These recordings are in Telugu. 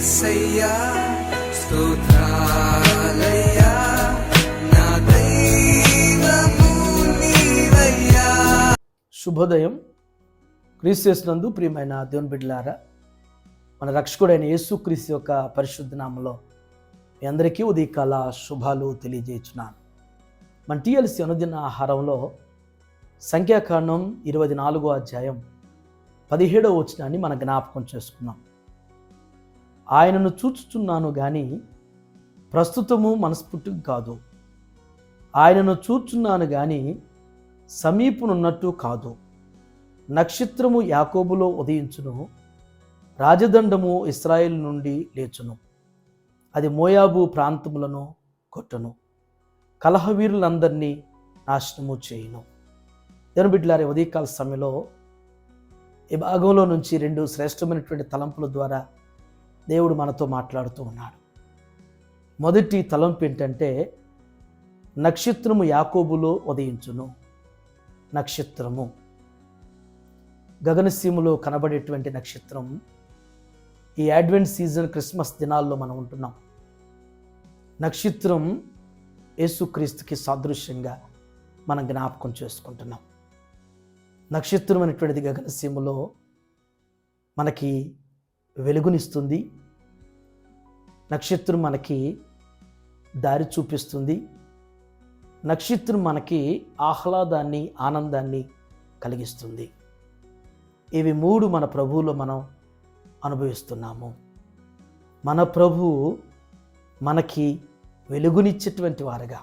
యేసయ్యా స్తోత్రాలయ్యా నా దైవము నీవయ్యా. శుభోదయం. క్రీస్తునందు ప్రియమైన దేవుని బిడ్డలారా, మన రక్షకుడైన యేసుక్రీస్తు యొక్క పరిశుద్ధ నామములో మీ అందరికీ ఉదయకాల శుభాలు తెలియజేస్తున్నాను. మన టీఎల్సీ అనుదిన ఆహారంలో సంఖ్యాకాండం 24వ అధ్యాయం 17వ వచనాన్ని మన జ్ఞాపకం చేసుకున్నాం. ఆయనను చూచుచున్నాను గాని ప్రస్తుతము మనస్ఫూర్తిగా కాదు, ఆయనను చూచున్నాను గాని సమీపనున్నట్టు కాదు. నక్షత్రము యాకోబులో ఉదయించును, రాజదండము ఇశ్రాయేలు నుండి లేచును. అది మోయాబు ప్రాంతములను కొట్టును, కలహవీరులందరినీ నాశనము చేయును. దేవుని బిడ్డలారా, ఉదయకాల సమయంలో ఈ భాగంలో నుంచి 2 శ్రేష్టమైనటువంటి తలంపుల ద్వారా దేవుడు మనతో మాట్లాడుతూ ఉన్నాడు. మొదటి తలంపు ఏంటంటే, నక్షత్రము యాకోబులో ఉదయించును. నక్షత్రము గగనసీమలో కనబడేటువంటి నక్షత్రం. ఈ అడ్వెంట్ సీజన్ క్రిస్మస్ దినాల్లో మనం ఉంటున్నాం. నక్షత్రం యేసుక్రీస్తుకి సాదృశ్యంగా మనం జ్ఞాపకం చేసుకుంటున్నాం. నక్షత్రం అనేటువంటిది గగనసీమలో మనకి వెలుగునిస్తుంది. నక్షత్రం మనకి దారి చూపిస్తుంది. నక్షత్రం మనకి ఆహ్లాదాన్ని, ఆనందాన్ని కలిగిస్తుంది. ఇవి 3 మన ప్రభువులో మనం అనుభవిస్తున్నాము. మన ప్రభువు మనకి వెలుగునిచ్చేటువంటి వారుగా,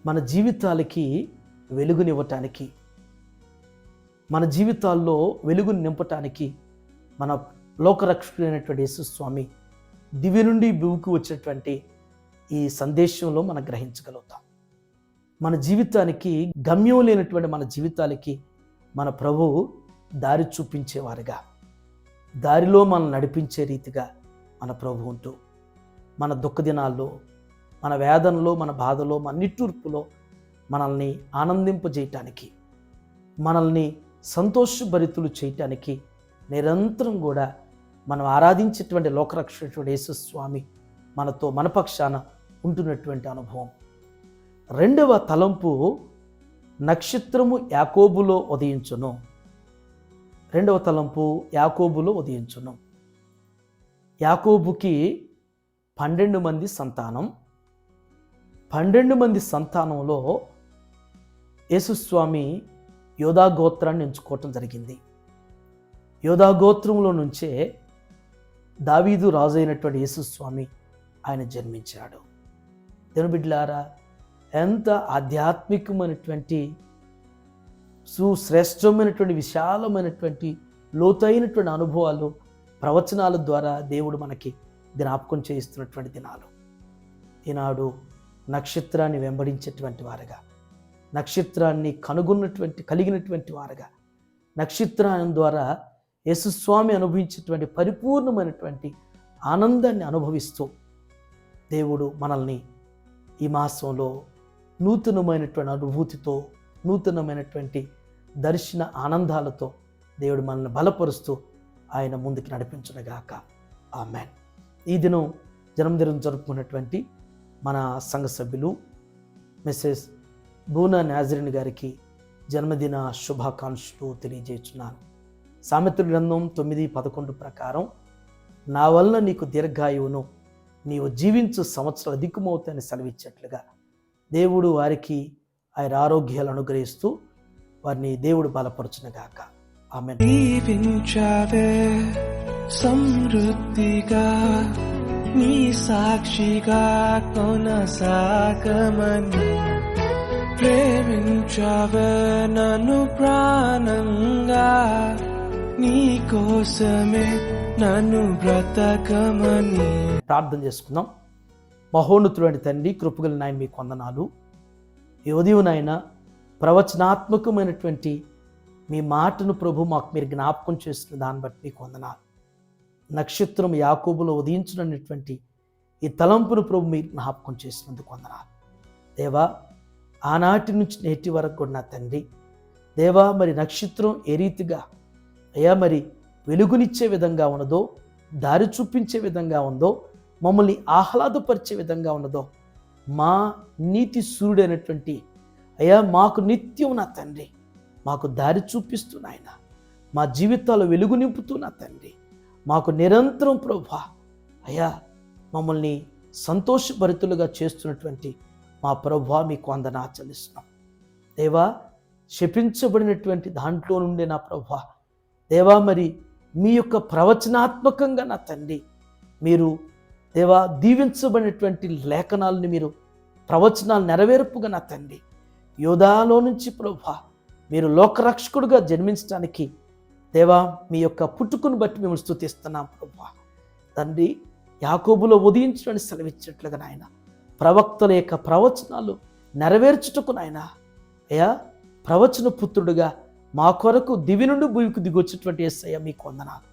మన జీవితాలకి వెలుగునివ్వటానికి, మన జీవితాల్లో వెలుగుని నింపటానికి మన లోకరక్షకుడైనటువంటి యేసుస్వామి దివ్య నుండి భూమికి వచ్చినటువంటి ఈ సందేశంలో మనం గ్రహించగలుగుతాం. మన జీవితానికి గమ్యం లేనటువంటి మన జీవితాలకి మన ప్రభువు దారి చూపించేవారుగా, దారిలో మనం నడిపించే రీతిగా మన ప్రభు ఉంటూ, మన దుఃఖ దినాల్లో, మన వేదనలో, మన బాధలో, మన నిట్టూర్పులో మనల్ని ఆనందింపజేయటానికి, మనల్ని సంతోషభరితులు చేయటానికి నిరంతరం కూడా మనం ఆరాధించేటువంటి లోకరక్షకుడు యేసుస్వామి మనతో, మన పక్షాన ఉంటున్నటువంటి అనుభవం. 2వ తలంపు, నక్షత్రము యాకోబులో ఉదయించును. 2వ తలంపు, యాకోబులో ఉదయించును. యాకోబుకి 12 మంది సంతానం. 12 మంది సంతానంలో యేసుస్వామి యోధా గోత్రాన్ని ఎంచుకోవటం జరిగింది. యోధా గోత్రంలో నుంచే దావీదు రాజు అయినటువంటి యేసుస్వామి ఆయన జన్మించాడు. దేవుని బిడ్డలారా, ఎంత ఆధ్యాత్మికమైనటువంటి సుశ్రేష్టమైనటువంటి విశాలమైనటువంటి లోతైనటువంటి అనుభవాలు, ప్రవచనాల ద్వారా దేవుడు మనకి జ్ఞాపకం చేయిస్తున్నటువంటి దినాలు. ఈనాడు నక్షత్రాన్ని వెంబడించేటువంటి వారుగా, నక్షత్రాన్ని కలిగినటువంటి వారుగా, నక్షత్రం ద్వారా యేసుస్వామి అనుభవించేటువంటి పరిపూర్ణమైనటువంటి ఆనందాన్ని అనుభవిస్తూ దేవుడు మనల్ని ఈ మాసంలో నూతనమైనటువంటి అనుభూతితో, నూతనమైనటువంటి దర్శన ఆనందాలతో దేవుడు మనల్ని బలపరుస్తూ ఆయన ముందుకు నడిపించునుగాక. ఆమేన్. ఈ దినం జన్మదినం జరుపుకున్నటువంటి మన సంఘ సభ్యులు మిసెస్ బూనా నాజరీన్ గారికి జన్మదిన శుభాకాంక్షలు తెలియజేస్తున్నాను. సామెతల గ్రంథం 9:11 ప్రకారం, నా వలన నీకు దీర్ఘాయువును, నీవు జీవించు సంవత్సరాలు అధికమవుతాయని సెలవిచ్చేట్లుగా దేవుడు వారికి ఆయన ఆరోగ్యాలు అనుగ్రహిస్తూ వారిని దేవుడు బలపరచునుగాక. ఆమేన్. జీవించావే సమృద్ధిగా, నీ సాక్షిగా కొనసాగమని, ప్రేమించావే నన్ను ప్రాణంగా, నీ కోసమే నన్ను బ్రతకమని. ప్రార్థన చేసుకుందాం. మహోన్నతుడైన తండ్రి, కృపగల నాయన, మీకు వందనాలు. ఈ ఉదయం నాయన ప్రవచనాత్మకమైనటువంటి మీ మాటను ప్రభు మాకు మీరు జ్ఞాపకం చేస్తున్న దాన్ని బట్టి మీకు వందనాలు. నక్షత్రం యాకోబులో ఉదయించునటువంటి ఈ తలంపును ప్రభు మీరు జ్ఞాపకం చేసినందుకు వందనాలు. దేవా, ఆనాటి నుంచి నేటి వరకు కూడా నా తండ్రి, దేవా, మరి నక్షత్రం ఏ రీతిగా అయ్యా మరి వెలుగునిచ్చే విధంగా ఉన్నదో, దారి చూపించే విధంగా ఉందో, మమ్మల్ని ఆహ్లాదపరిచే విధంగా ఉన్నదో, మా నీతి సూర్యుడైనటువంటి అయ్యా మాకు నిత్యం నా తండ్రి మాకు దారి చూపిస్తూ నాయన, మా జీవితాల్లో వెలుగు నింపుతూ నా తండ్రి మాకు నిరంతరం ప్రభువా అయ్యా మమ్మల్ని సంతోషభరితులుగా చేస్తున్నటువంటి మా ప్రభువా మీకు వందనాలు చెల్లిస్తున్నాం. దేవా, శపించబడినటువంటి దాంట్లో నుండి నా ప్రభువా దేవా, మరి మీ యొక్క ప్రవచనాత్మకంగా నా తండ్రి మీరు దేవా దీవించబడినటువంటి లేఖనాలని మీరు ప్రవచనాలు నెరవేర్పుగా నా తండ్రి యోధాలో నుంచి ప్రభువా మీరు లోకరక్షకుడుగా జన్మించడానికి దేవా మీ యొక్క పుట్టుకుని బట్టి మేము స్తుతిస్తున్నాం ప్రభువా. తండ్రి, యాకోబులో ఉదయించడానికి సెలవిచ్చినట్లుగా నాయన ప్రవక్తల యొక్క ప్రవచనాలు నెరవేర్చుటకు నాయన అయ్యా ప్రవచన పుత్రుడుగా మా కొరకు దివి నుండి భూమికి దిగొచ్చేటువంటి యేసయ్య మీకు వందనాలు.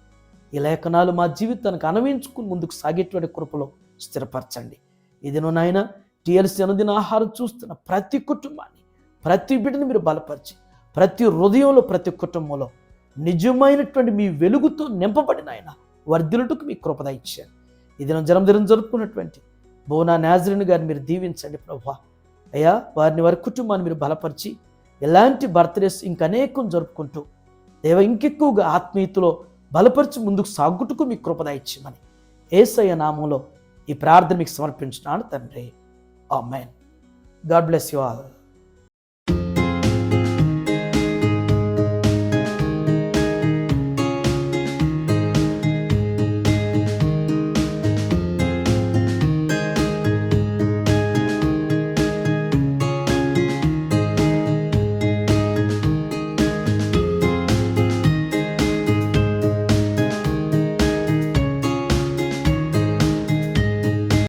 ఈ లేఖనాలు మా జీవితానికి అన్వయించుకుని ముందుకు సాగేటువంటి కృపలో స్థిరపరచండి. ఇదినో నాయన టీఎల్సీ అనుదిన ఆహారం చూస్తున్న ప్రతి కుటుంబాన్ని, ప్రతి బిడ్డని మీరు బలపరిచి, ప్రతి హృదయంలో, ప్రతి కుటుంబంలో నిజమైనటువంటి మీ వెలుగుతో నింపబడిన ఆయన వర్ధిల్లుటకు మీ కృపద ఇచ్చారు. ఇది జన్మదినం జరుపుకున్నటువంటి బోనా నాజరీన్ గారిని మీరు దీవించండి ప్రభువా. అయ్యా వారిని, వారి కుటుంబాన్ని మీరు బలపరిచి ఎలాంటి బర్త్డేస్ ఇంకనేకం జరుపుకుంటూ దేవ ఇంకెక్కువగా ఆత్మీయతలో బలపరిచి ముందుకు సాగుటకు మీ కృపద ఇచ్చామని యేసయ్య నామంలో ఈ ప్రార్థన మీకు సమర్పించున్నాను తండ్రి. Amen. God bless you all.